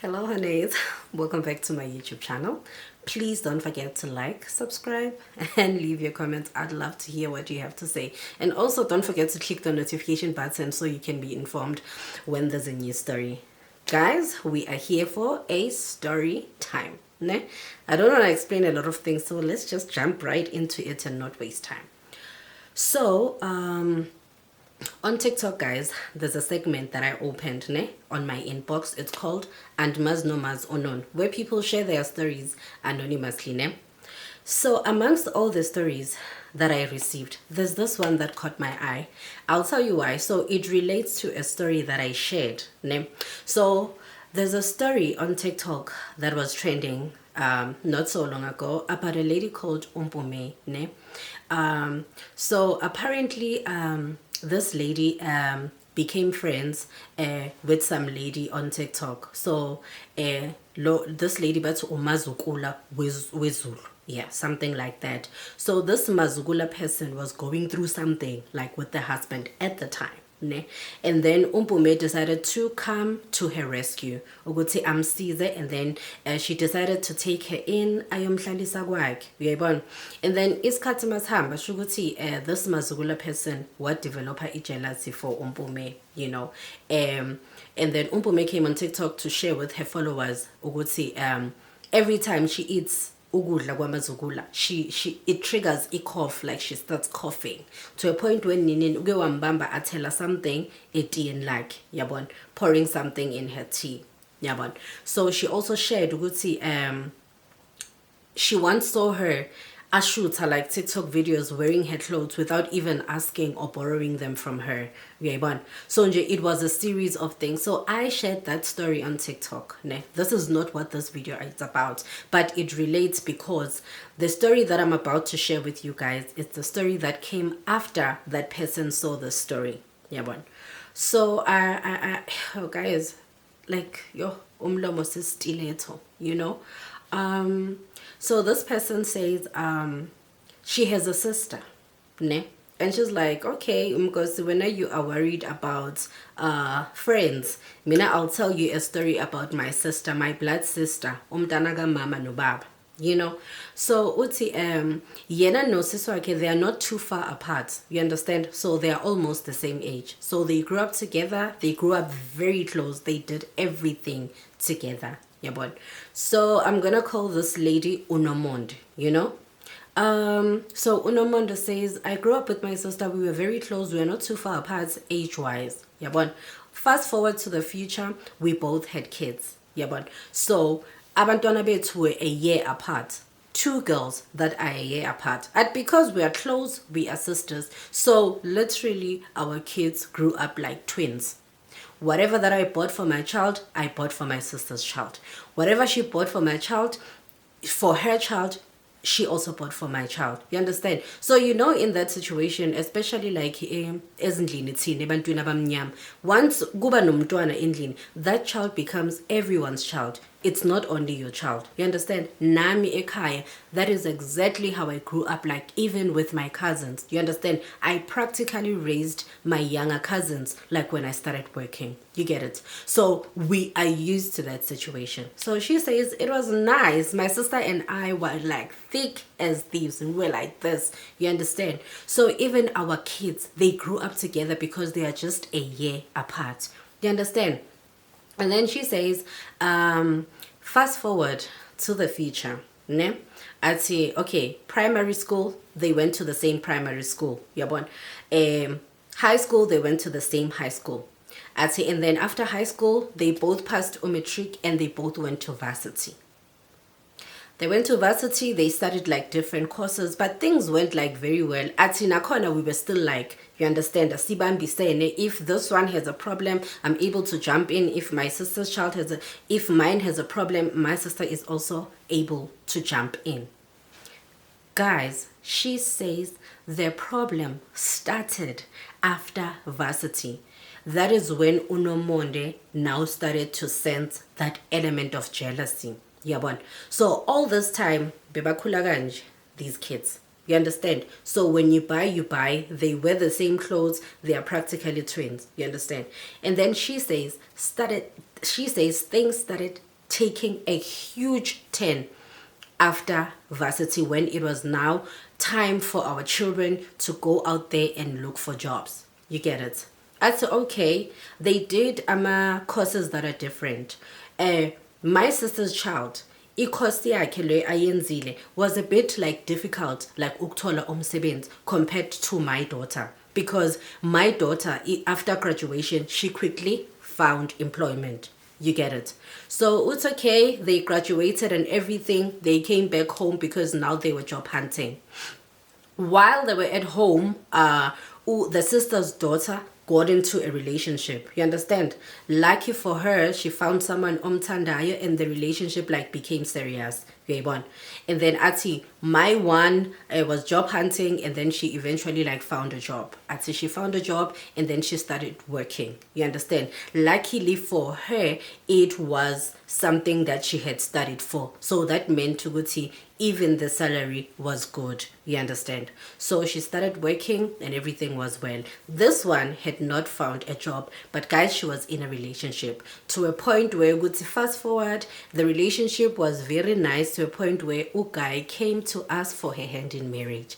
Hello honeys, welcome back to my YouTube channel. Please don't forget to like, subscribe and leave your comments. I'd love to hear what you have to say, and also don't forget to click the notification button so you can be informed when there's a new story. Guys, we are here for a story time. Ne? I don't want to explain a lot of things, so let's just jump right into it and not waste time. So on TikTok, guys, there's a segment that I opened on my inbox. It's called And Maz No Maz Onon, where people share their stories anonymously. So amongst all the stories that I received, there's this one that caught my eye. I'll tell you why. So it relates to a story that I shared. So there's a story on TikTok that was trending not so long ago about a lady called Umpume. So apparently this lady became friends with some lady on TikTok. So this lady but umazukula wezulu, yeah, something like that. So this mazukula person was going through something like with the husband at the time. And then Umpume decided to come to her rescue ukuthi amsize, and then she decided to take her in ayomhlalisa kwakhe, uyayibona. And then isikhathi masihamba sho ukuthi this mazukula person what developer jealousy for Umpume, and then Umpume came on TikTok to share with her followers ukuthi every time she eats ukudla kwamazukula, it triggers a cough, like she starts coughing to a point when nini uke wambamba atela something etiyeni like, yabon, pouring something in her tea, yabon. So she also shared ukuthi she once saw her shoot her like TikTok videos wearing her clothes without even asking or borrowing them from her. So it was a series of things. So I shared that story on TikTok. This is not what this video is about, but it relates because the story that I'm about to share with you guys is the story that came after that person saw the story. So oh guys, like yo umlomo stiletto, so this person says she has a sister, and she's like, okay, because when you are worried about friends, mina I'll tell you a story about my sister, my blood sister, umtanaga mama no baba. So uti yena no sister, okay, they are not too far apart, you understand? So they are almost the same age, so they grew up together, they grew up very close, they did everything together. So I'm gonna call this lady Unomonde, so Unomonde says, I grew up with my sister, we were very close, we were not too far apart age-wise. Fast forward to the future, we both had kids. So abantwana bethu were a year apart. Two girls that are a year apart. And because we are close, we are sisters. So literally our kids grew up like twins. Whatever that I bought for my child, I bought for my sister's child. Whatever she bought for my child, for her child, she also bought for my child. You understand? So in that situation, especially like ezindlini thina ebantwini abamnyama, once kuba nomntwana endlini, that child becomes everyone's child. It's not only your child. You understand? Nami ekhaya, that is exactly how I grew up, like even with my cousins. You understand? I practically raised my younger cousins like when I started working. You get it? So we are used to that situation. So she says it was nice. My sister and I were like thick as thieves, and we're like this. You understand? So even our kids, they grew up together because they are just a year apart. You understand? And then she says, fast forward to the future. I'd say, okay, primary school, they went to the same primary school. High school, they went to the same high school. I'd say, and then after high school, they both passed matric and they both went to varsity. They went to varsity, they studied like different courses, but things went like very well. At Nakona, we were still like, you understand, if this one has a problem, I'm able to jump in. If my sister's child if mine has a problem, my sister is also able to jump in. Guys, she says their problem started after varsity. That is when Unomonde now started to sense that element of jealousy. So all this time, bebakhula kanje, these kids. You understand? So when you buy, you buy. They wear the same clothes. They are practically twins. You understand? And then she says things started taking a huge turn after varsity, when it was now time for our children to go out there and look for jobs. You get it? I said, okay, they did courses that are different. My sister's child, i-course yakhe le ayenzile was a bit like difficult, like ukuthola umsebenzi, compared to my daughter, because my daughter, after graduation, she quickly found employment. You get it? So it's okay, they graduated and everything, they came back home because now they were job hunting. While they were at home, the sister's daughter got into a relationship. You understand? Lucky for her, she found someone umtandayo, and the relationship like became serious. And then Ati, my one was job hunting, and then she eventually like found a job. Ati, she found a job and then she started working. You understand? Luckily for her, it was something that she had studied for. So that meant to Guti, even the salary was good. You understand? So she started working and everything was well. This one had not found a job, but guys, she was in a relationship to a point where, Guti, fast forward, the relationship was very nice to a point where Ugai came to ask for her hand in marriage.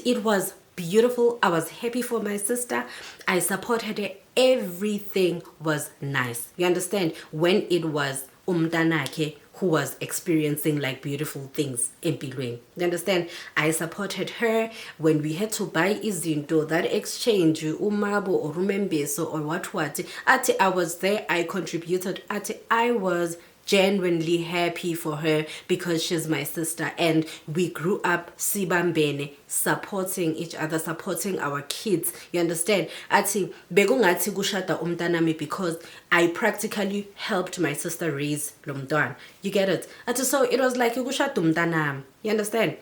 It was beautiful. I was happy for my sister. I supported her. Everything was nice. You understand? When it was umtanake who was experiencing like beautiful things in empilweni. You understand? I supported her when we had to buy izinto, that exchange, umabo or umembeso or what. I was there. I contributed. I was genuinely happy for her because she's my sister, and we grew up sibambene, supporting each other, supporting our kids. You understand? Bekungathi kushada umntanami because I practically helped my sister raise lo mntwana. You get it? So it was like kushada umntanami. You understand?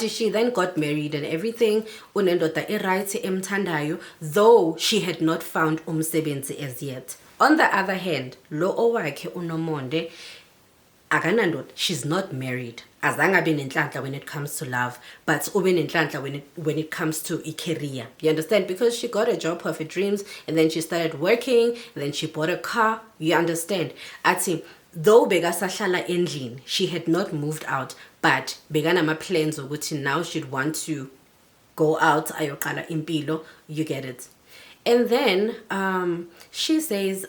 She then got married and everything, unendoda erayithi emthandayo, though she had not found umsebenzi as yet. On the other hand, lo owakhe uNomonde akanandoda, she's not married. Azange abe nenhlanhla when it comes to love, but ube nenhlanhla when it comes to a career. You understand? Because she got a job of her dreams, and then she started working, and then she bought a car. You understand? Though bekasahlala endlini, she had not moved out, but bekanama plans ukuthi now she'd want to go out ayoqala impilo. You get it? And then she says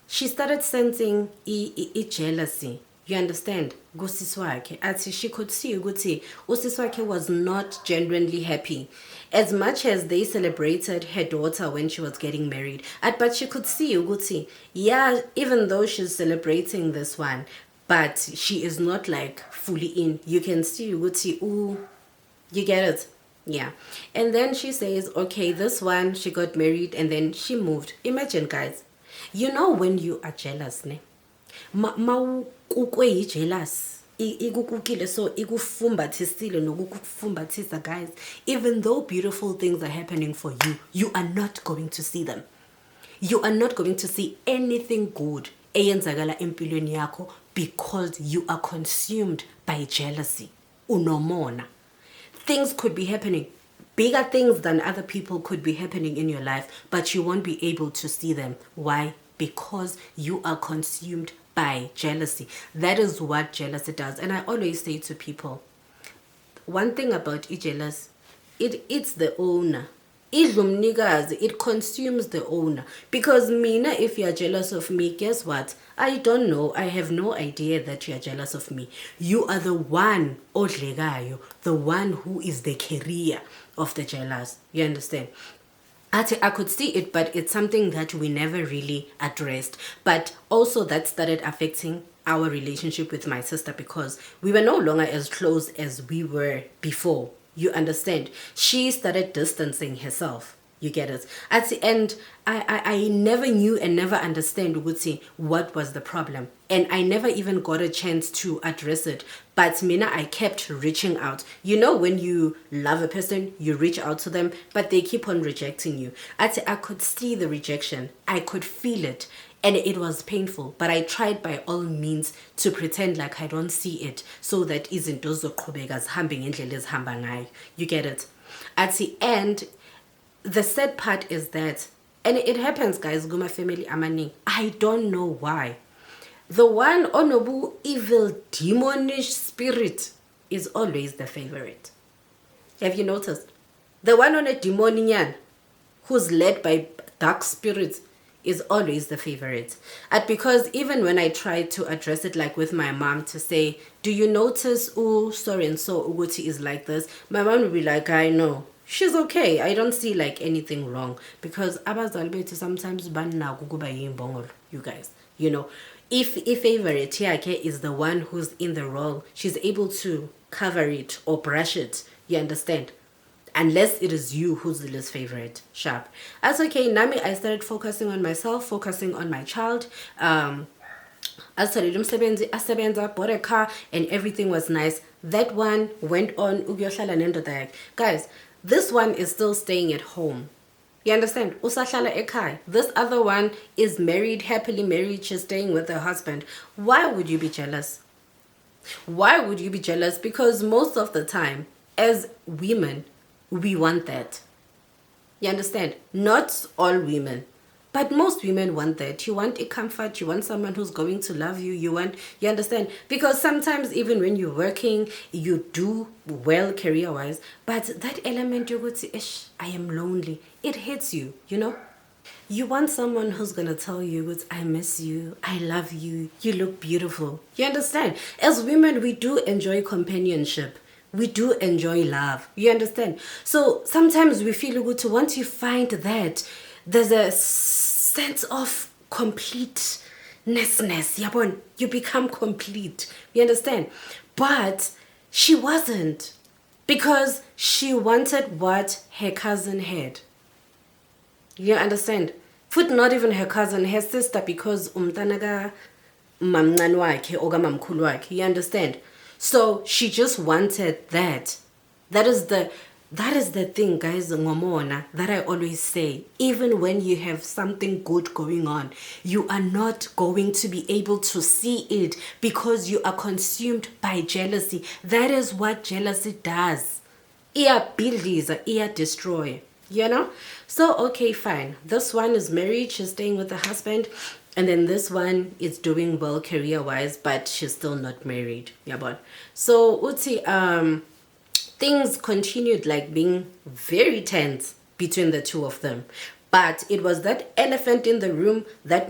she started sensing jealousy. You understand? Gusiswake. She could see ukuthi usiswake was not genuinely happy. As much as they celebrated her daughter when she was getting married, but she could see ukuthi, yeah, even though she's celebrating this one, but she is not like fully in. You can see ukuthi, ooh, you get it? Yeah. And then she says, okay, this one, she got married and then she moved. Imagine, guys, you know when you are jealous, ne? Jealous. So guys, even though beautiful things are happening for you, you are not going to see them. You are not going to see anything good because you are consumed by jealousy. Unomona. Things could be happening, bigger things than other people could be happening in your life, but you won't be able to see them. Why? Because you are consumed by jealousy. That is what jealousy does. And I always say to people, one thing about jealous, it's the owner. It consumes the owner. Because Mina, if you're jealous of me, guess what? I don't know. I have no idea that you're jealous of me. You are the one, odlegayo, the one who is the carrier of the jealous. You understand? I could see it, but it's something that we never really addressed. But also that started affecting our relationship with my sister because we were no longer as close as we were before. You understand? She started distancing herself. You get it? At the end, I never knew and never understand what was the problem. And I never even got a chance to address it. But Mina, I kept reaching out. You know, when you love a person, you reach out to them, but they keep on rejecting you. I could see the rejection. I could feel it. And it was painful, but I tried by all means to pretend like I don't see it, so that isn't those hambing in. You get it? At the end, the sad part is that, and it happens, guys, Guma family amani. I don't know why. the one onobu evil demonish spirit is always the favorite. Have you noticed? The one on a demonian who's led by dark spirits is always the favorite. And because even when I try to address it like with my mom to say, do you notice so and so Uguti is like this? My mom will be like, I know. She's okay. I don't see like anything wrong. Because abazali bethu sometimes banako kuba yimbongolo, you guys. You know, if favorite yakhe is the one who's in the wrong, she's able to cover it or brush it. You understand? Unless it is you who's the least favorite. Sharp. That's okay. Nami, I started focusing on myself, focusing on my child. I started asebenza, bought a car, and everything was nice. That one went on. Guys, this one is still staying at home. You understand? Usahlala ekhaya. This other one is married, happily married. She's staying with her husband. Why would you be jealous? Why would you be jealous? Because most of the time, as women, we want that. You understand? Not all women, but most women want that. You want a comfort. You want someone who's going to love you. You understand? Because sometimes even when you're working, you do well career-wise, but that element you go to, ish, I am lonely. It hits you, you know? You want someone who's going to tell you, I miss you, I love you, you look beautiful. You understand? As women, we do enjoy companionship. We do enjoy love. You understand? So sometimes we feel good to once you find that, there's a sense of completeness. Yabon, you become complete. You understand? But she wasn't, because she wanted what her cousin had. You understand? Foot not even her cousin, her sister, because umtanaga mamncane wakhe oga mamkhulu wakhe. You understand? So she just wanted that. That is the thing, guys, ngomona, that I always say. Even when you have something good going on, you are not going to be able to see it because you are consumed by jealousy. That is what jealousy does. Iya bidliza, iya destroy. You know? So, okay, fine. This one is married. She's staying with the husband. And then this one is doing well career-wise, but she's still not married. Yeah, but so Uti, things continued like being very tense between the two of them. But it was that elephant in the room that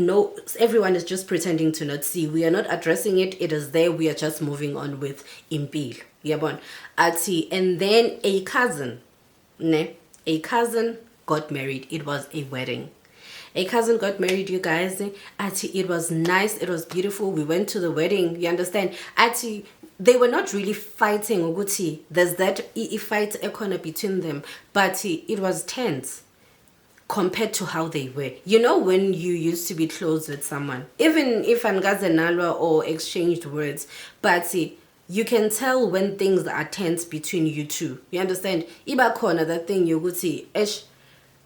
everyone is just pretending to not see. We are not addressing it. It is there. We are just moving on with impil. Yeah, but Ati, and then a cousin got married. It was a wedding. A cousin got married, you guys. It was nice. It was beautiful. We went to the wedding. You understand? They were not really fighting. Uguti, there's that fight economy between them, but it was tense compared to how they were. You know, when you used to be close with someone, even if angazenalwa or exchanged words, but you can tell when things are tense between you two. You understand? Iba khona that thing you would see.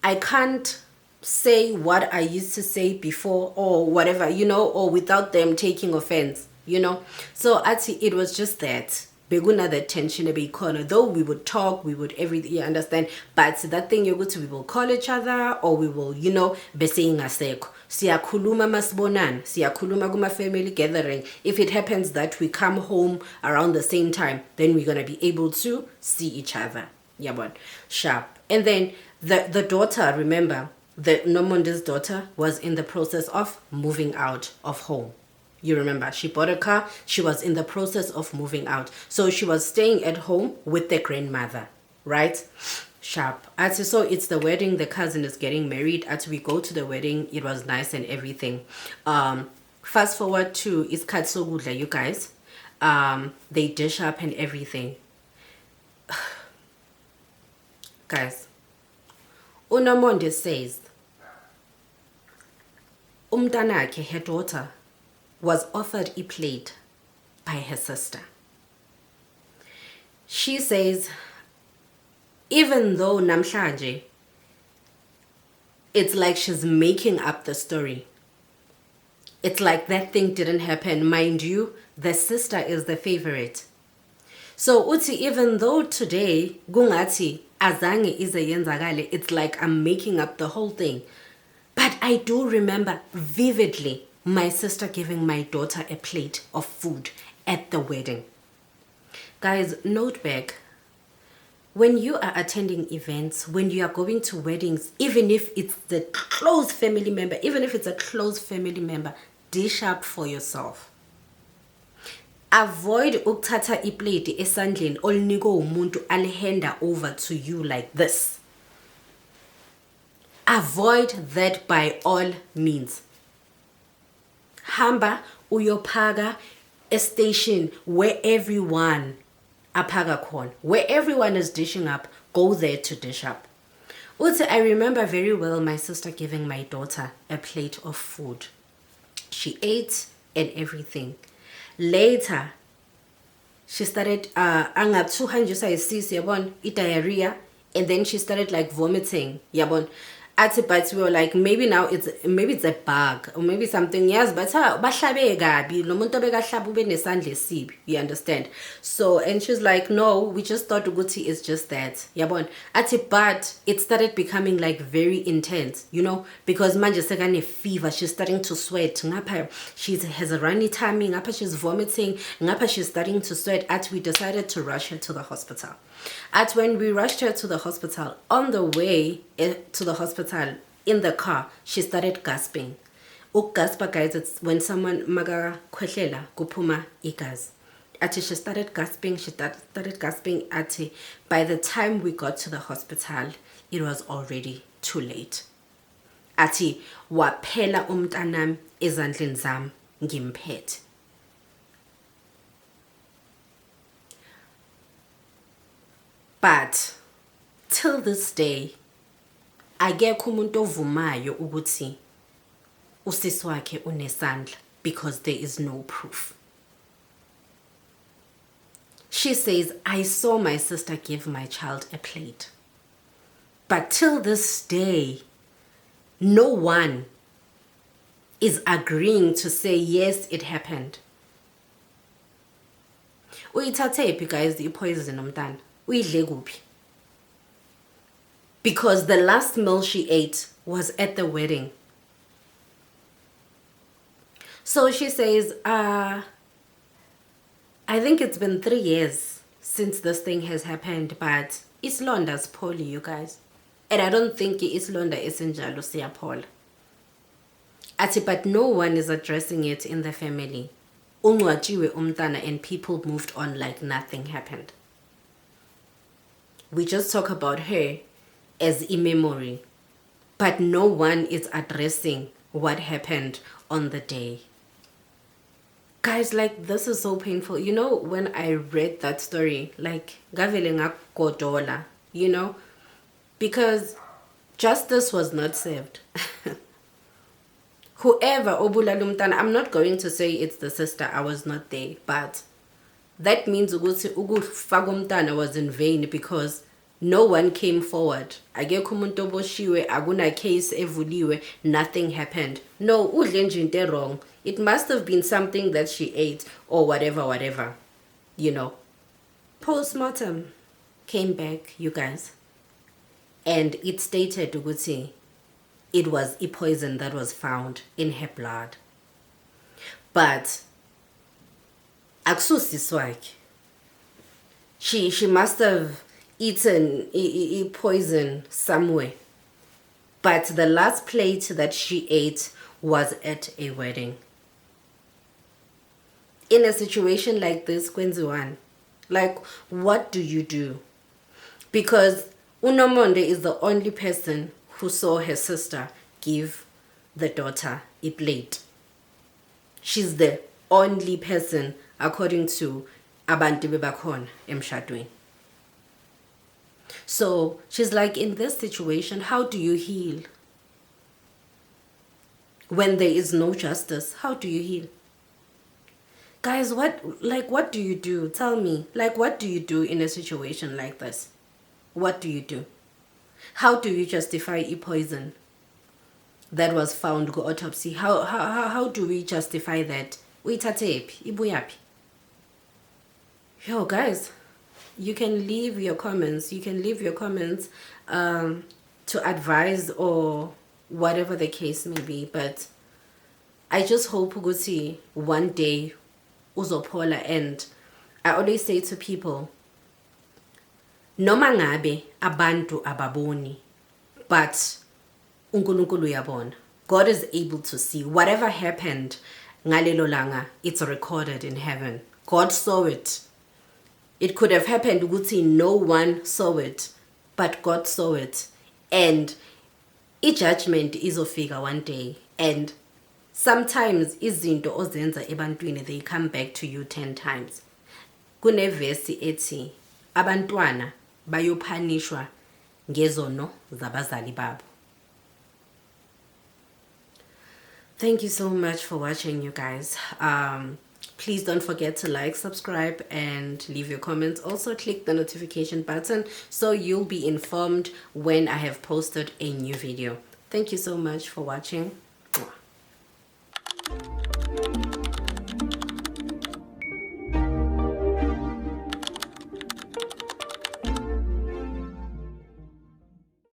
I can't say what I used to say before or whatever, you know, or without them taking offense, you know. So it was just that. Beguna the tension a bit corner. Though we would talk, we would everything, you understand. But that thing you go to, we will call each other or we will, you know, be saying aseko. Siyakhuluma masbonan, siyakhuluma kuma family gathering. If it happens that we come home around the same time, then we're gonna be able to see each other. Yeah, but sharp. And then the daughter, remember, Nomonde's daughter was in the process of moving out of home. You remember, she bought a car. She was in the process of moving out. So she was staying at home with the grandmother, right? Sharp. So it's the wedding. The cousin is getting married. As we go to the wedding, it was nice and everything. Fast forward to isikhathi sokudla, you guys. They dish up and everything. Guys, Unomonde says, umntanakhe, her daughter, was offered a plate by her sister. She says, even though namhlanje, it's like she's making up the story. It's like that thing didn't happen. Mind you, the sister is the favorite. So uthi, even though today gungati azange ize yenzakale, it's like I'm making up the whole thing. But I do remember vividly my sister giving my daughter a plate of food at the wedding. Guys, note back, when you are attending events, when you are going to weddings, even if it's the close family member, even if it's a close family member, dish up for yourself. Avoid ukuthatha iplate esandleni olinikwe umuntu alihanda over to you like this. Avoid that by all means. Hamba uyophaka a station where everyone aphaka khona, where everyone is dishing up. Go there to dish up. Also, I remember very well my sister giving my daughter a plate of food. She ate and everything. Later, she started diarrhea, and then she started like vomiting. Yabon. But we were like, maybe it's a bug or maybe something. Yes, but you understand? So, and she's like, no, we just thought Uguti is just that. Yabon. But it started becoming like very intense, you know, because manje sekane fever, she's starting to sweat. Ngapha she has a runny tummy, ngapha she's vomiting, ngapha she's starting to sweat. We decided to rush her to the hospital. When we rushed her to the hospital, on the way to the hospital, in the car, she started gasping. Ukgaspa, guys, it's when someone maga khwehlela kuphuma igazi. She started gasping, by the time we got to the hospital, it was already too late. Waphela umntanami ezandleni zami ngimphethe. But till this day, akekho umuntu ovumayo ukuthi usisi wakhe unesandla, because there is no proof. She says, I saw my sister give my child a plate. But till this day, no one is agreeing to say, yes, it happened. Uyithathe guys, the poison umntana. Because the last meal she ate was at the wedding. So she says, I think it's been 3 years since this thing has happened, but isilonda's poorly, you guys. And I don't think isilonda isinjalo siyapola. But no one is addressing it in the family. Ungwajiwe umntana, and people moved on like nothing happened. We just talk about her as a memory, but no one is addressing what happened on the day. Guys, like, this is so painful. You know, when I read that story, like, gavele ngagodola, you know, because justice was not served. Whoever obula lumtana, I'm not going to say it's the sister, I was not there, but that means umntana was in vain, because no one came forward. Akekho umuntu oboshiwe, akuna case evuliwe, nothing happened. No, udle nje into wrong. It must have been something that she ate or whatever, you know. Postmortem came back, you guys, and it stated ukuthi it was a poison that was found in her blood. But akususiswakhe, she must have eaten a poison somewhere. But the last plate that she ate was at a wedding. In a situation like this, Kwenziwan, like, what do you do? Because Unomonde is the only person who saw her sister give the daughter a plate. She's the only person, according to abantu bebakhona emshadweni. So she's like, in this situation, how do you heal? When there is no justice, how do you heal? Guys, what do you do? Tell me. Like, what do you do in a situation like this? What do you do? How do you justify a poison that was found go autopsy? How do we justify that? Yo, guys, you can leave your comments. To advise or whatever the case may be. But I just hope ukuthi one day uzophola. And I always say to people, noma ngabe abantu ababoni, but uNkulunkulu uyabona. God is able to see whatever happened ngalelo langa. It's recorded in heaven. God saw it. It could have happened ukuthi no one saw it, but God saw it. And judgment izofika one day. And sometimes izinto ozenza ebantwini, they come back to you 10 times. Kunevesi ethi abantwana bayophanishwa ngezono zabazali babo. Thank you so much for watching, you guys. Please don't forget to like, subscribe, and leave your comments. Also click the notification button so you'll be informed when I have posted a new video. Thank you so much for watching.